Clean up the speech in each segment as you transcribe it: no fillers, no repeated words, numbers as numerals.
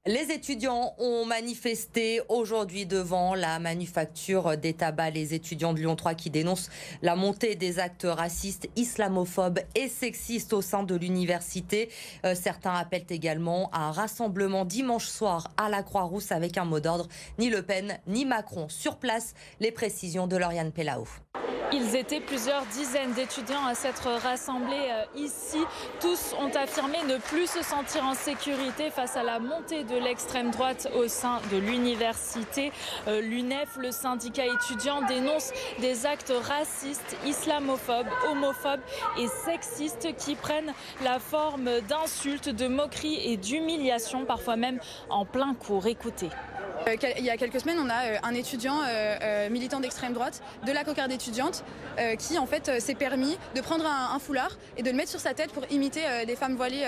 Les étudiants ont manifesté aujourd'hui devant la manufacture des tabacs. Les étudiants de Lyon 3 qui dénoncent la montée des actes racistes, islamophobes et sexistes au sein de l'université. Certains appellent également à un rassemblement dimanche soir à la Croix-Rousse avec un mot d'ordre. Ni Le Pen ni Macron sur place. Les précisions de Lauriane Pellao. Ils étaient plusieurs dizaines d'étudiants à s'être rassemblés ici. Tous ont affirmé ne plus se sentir en sécurité face à la montée de l'extrême droite au sein de l'université. L'UNEF, le syndicat étudiant, dénonce des actes racistes, islamophobes, homophobes et sexistes qui prennent la forme d'insultes, de moqueries et d'humiliations, parfois même en plein cours. Écoutez. Il y a quelques semaines, on a un étudiant militant d'extrême droite de la cocarde étudiante qui en fait s'est permis de prendre un foulard et de le mettre sur sa tête pour imiter des femmes voilées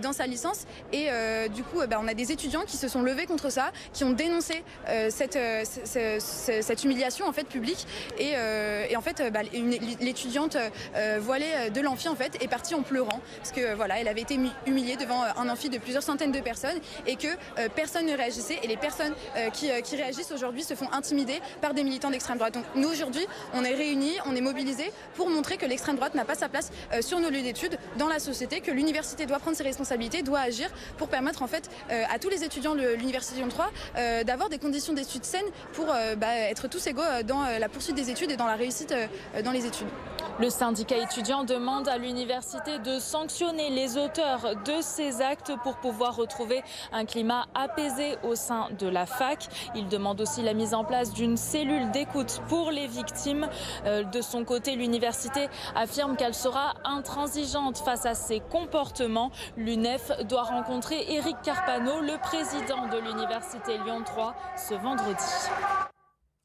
dans sa licence. Et du coup, on a des étudiants qui se sont levés contre ça, qui ont dénoncé cette humiliation en fait publique. Et en fait, l'étudiante voilée de l'amphi en fait est partie en pleurant parce que voilà, elle avait été humiliée devant un amphi de plusieurs centaines de personnes et que personne ne réagissait. Et les personnes qui réagissent aujourd'hui se font intimider par des militants d'extrême droite. Donc nous aujourd'hui, on est réunis, on est mobilisés pour montrer que l'extrême droite n'a pas sa place sur nos lieux d'études, dans la société, que l'université doit prendre ses responsabilités, doit agir pour permettre en fait à tous les étudiants de l'université Lyon 3 d'avoir des conditions d'études saines pour être tous égaux dans la poursuite des études et dans la réussite dans les études. Le syndicat étudiant demande à l'université de sanctionner les auteurs de ces actes pour pouvoir retrouver un climat apaisé au sein de la fac. Il demande aussi la mise en place d'une cellule d'écoute pour les victimes. De son côté, l'université affirme qu'elle sera intransigeante face à ces comportements. L'UNEF doit rencontrer Éric Carpano, le président de l'université Lyon 3, ce vendredi.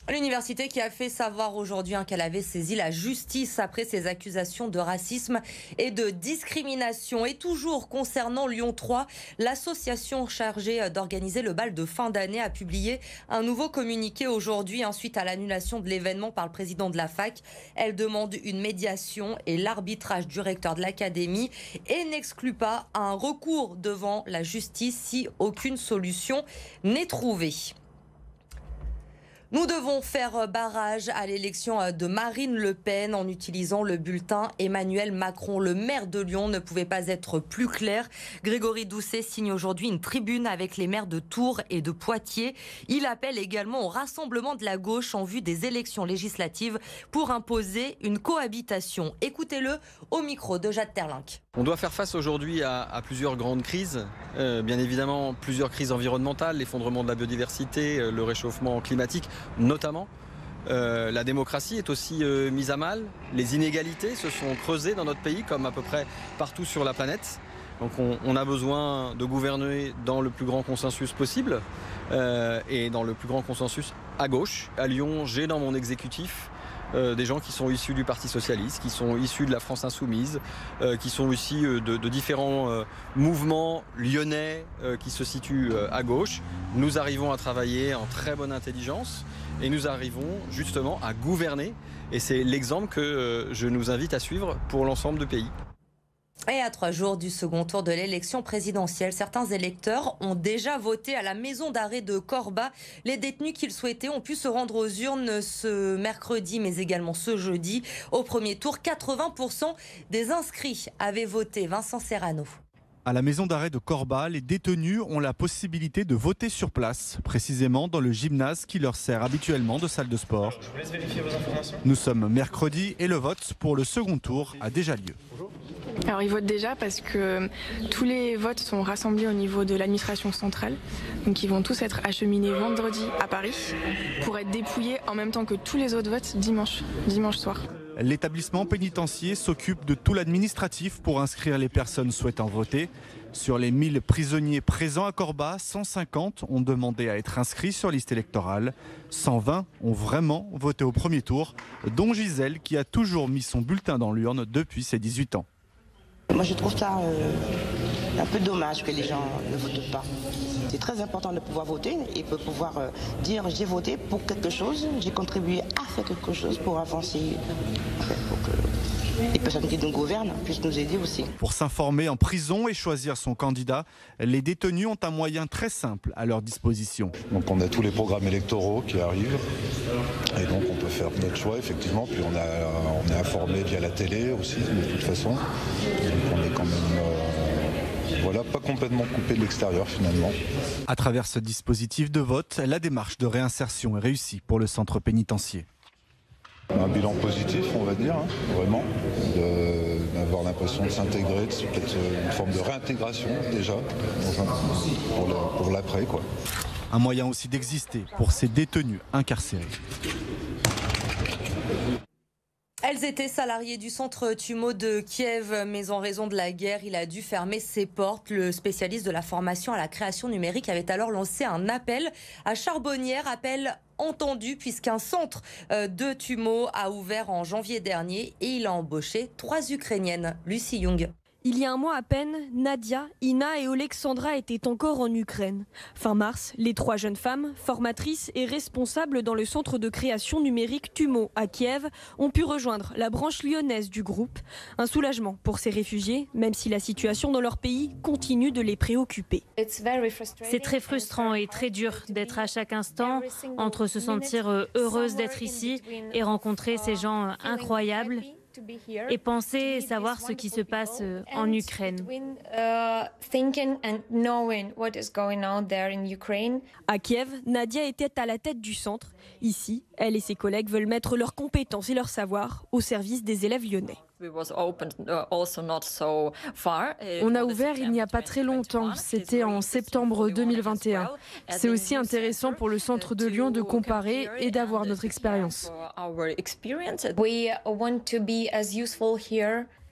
L'université qui a fait savoir aujourd'hui qu'elle avait saisi la justice après ces accusations de racisme et de discrimination. Et toujours concernant Lyon 3, l'association chargée d'organiser le bal de fin d'année a publié un nouveau communiqué aujourd'hui suite à l'annulation de l'événement par le président de la fac. Elle demande une médiation et l'arbitrage du recteur de l'académie et n'exclut pas un recours devant la justice si aucune solution n'est trouvée. Nous devons faire barrage à l'élection de Marine Le Pen en utilisant le bulletin Emmanuel Macron. Le maire de Lyon ne pouvait pas être plus clair. Grégory Doucet signe aujourd'hui une tribune avec les maires de Tours et de Poitiers. Il appelle également au rassemblement de la gauche en vue des élections législatives pour imposer une cohabitation. Écoutez-le au micro de Jade Terlinck. On doit faire face aujourd'hui à plusieurs grandes crises. Bien évidemment, plusieurs crises environnementales, l'effondrement de la biodiversité, le réchauffement climatique notamment. La démocratie est aussi mise à mal. Les inégalités se sont creusées dans notre pays comme à peu près partout sur la planète. Donc on a besoin de gouverner dans le plus grand consensus possible et dans le plus grand consensus à gauche. À Lyon, j'ai dans mon exécutif des gens qui sont issus du Parti Socialiste, qui sont issus de la France Insoumise, qui sont aussi de différents mouvements lyonnais qui se situent à gauche. Nous arrivons à travailler en très bonne intelligence et nous arrivons justement à gouverner. Et c'est l'exemple que je nous invite à suivre pour l'ensemble du pays. Et à 3 jours du second tour de l'élection présidentielle, certains électeurs ont déjà voté à la maison d'arrêt de Corba. Les détenus qu'ils souhaitaient ont pu se rendre aux urnes ce mercredi, mais également ce jeudi. Au premier tour, 80% des inscrits avaient voté. Vincent Serrano. À la maison d'arrêt de Corba, les détenus ont la possibilité de voter sur place, précisément dans le gymnase qui leur sert habituellement de salle de sport. Je vous laisse vérifier vos informations. Nous sommes mercredi et le vote pour le second tour a déjà lieu. Alors ils votent déjà parce que tous les votes sont rassemblés au niveau de l'administration centrale. Donc ils vont tous être acheminés vendredi à Paris pour être dépouillés en même temps que tous les autres votes dimanche soir. L'établissement pénitentiaire s'occupe de tout l'administratif pour inscrire les personnes souhaitant voter. Sur les 1000 prisonniers présents à Corba, 150 ont demandé à être inscrits sur liste électorale. 120 ont vraiment voté au premier tour, dont Gisèle qui a toujours mis son bulletin dans l'urne depuis ses 18 ans. Moi je trouve ça un peu dommage que les gens ne votent pas. C'est très important de pouvoir voter et de pouvoir dire j'ai voté pour quelque chose, j'ai contribué à faire quelque chose pour avancer, pour que les personnes qui nous gouvernent puissent nous aider aussi. Pour s'informer en prison et choisir son candidat, les détenus ont un moyen très simple à leur disposition. Donc on a tous les programmes électoraux qui arrivent et donc on peut faire notre choix effectivement. Puis on est informé via la télé aussi de toute façon. Donc on est quand même pas complètement coupé de l'extérieur finalement. À travers ce dispositif de vote, la démarche de réinsertion est réussie pour le centre pénitentiaire. Un bilan positif, on va dire, vraiment, d'avoir l'impression de s'intégrer, c'est peut-être une forme de réintégration déjà, pour l'après, quoi. Un moyen aussi d'exister pour ces détenus incarcérés. Elles étaient salariées du centre TUMO de Kiev, mais en raison de la guerre, il a dû fermer ses portes. Le spécialiste de la formation à la création numérique avait alors lancé un appel à Charbonnières, appel entendu puisqu'un centre de TUMO a ouvert en janvier dernier et il a embauché 3 Ukrainiennes. Lucie Young. Il y a un mois à peine, Nadia, Ina et Oleksandra étaient encore en Ukraine. Fin mars, les 3 jeunes femmes, formatrices et responsables dans le centre de création numérique TUMO à Kiev, ont pu rejoindre la branche lyonnaise du groupe. Un soulagement pour ces réfugiés, même si la situation dans leur pays continue de les préoccuper. C'est très frustrant et très dur d'être à chaque instant entre se sentir heureuse d'être ici et rencontrer ces gens incroyables et penser et savoir ce qui se passe en Ukraine. À Kiev, Nadia était à la tête du centre. Ici, elle et ses collègues veulent mettre leurs compétences et leur savoir au service des élèves lyonnais. On a ouvert il n'y a pas très longtemps, c'était en septembre 2021. C'est aussi intéressant pour le centre de Lyon de comparer et d'avoir notre expérience.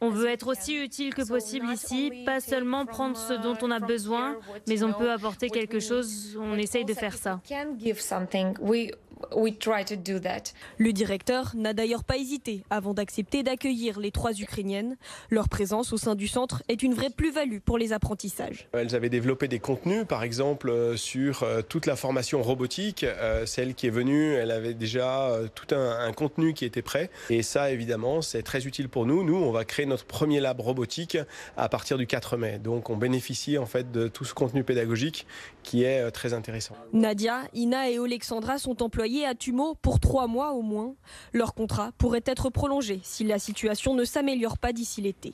On veut être aussi utile que possible ici, pas seulement prendre ce dont on a besoin, mais on peut apporter quelque chose, on essaye de faire ça. Le directeur n'a d'ailleurs pas hésité avant d'accepter d'accueillir les 3 Ukrainiennes. Leur présence au sein du centre est une vraie plus-value pour les apprentissages. Elles avaient développé des contenus, par exemple sur toute la formation robotique. Celle qui est venue, elle avait déjà tout un contenu qui était prêt. Et ça, évidemment, c'est très utile pour nous. Nous, on va créer notre premier lab robotique à partir du 4 mai. Donc, on bénéficie en fait de tout ce contenu pédagogique qui est très intéressant. Nadia, Ina et Oleksandra sont employés à TUMO pour 3 mois au moins. Leur contrat pourrait être prolongé si la situation ne s'améliore pas d'ici l'été.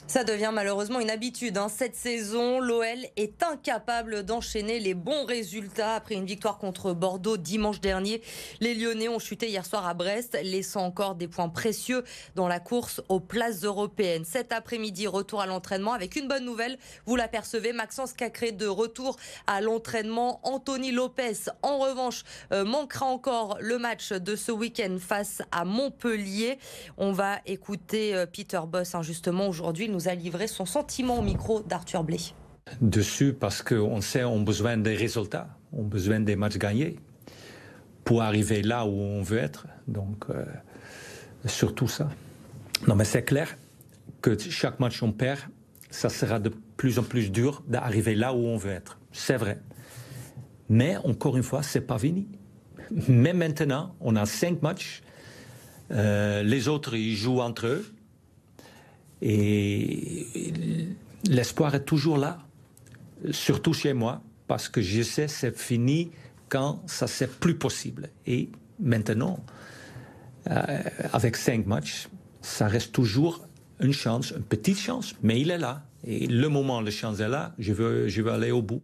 Ça devient malheureusement une habitude. Cette saison, l'OL est incapable d'enchaîner les bons résultats. Après une victoire contre Bordeaux dimanche dernier, les Lyonnais ont chuté hier soir à Brest, laissant encore des points précieux dans la course aux places européennes. Cet après-midi, retour à l'entraînement avec une bonne nouvelle. Vous l'apercevez, Maxence Cacré de retour à l'entraînement. Anthony Lopez, en revanche, manquera encore le match de ce week-end face à Montpellier. On va écouter Peter Bosz, justement, aujourd'hui. Il nous a livré son sentiment au micro d'Arthur Blé. Dessus parce qu'on sait qu'on a besoin des résultats, on a besoin des matchs gagnés pour arriver là où on veut être. Donc, surtout ça. Non, mais c'est clair que chaque match qu'on perd, ça sera de plus en plus dur d'arriver là où on veut être. C'est vrai. Mais encore une fois, c'est pas fini. Mais maintenant, on a 5 matchs. Les autres, ils jouent entre eux. Et l'espoir est toujours là, surtout chez moi, parce que je sais que c'est fini quand ça c'est plus possible. Et maintenant, avec 5 matchs, ça reste toujours une chance, une petite chance, mais il est là. Et le moment où la chance est là, je veux aller au bout.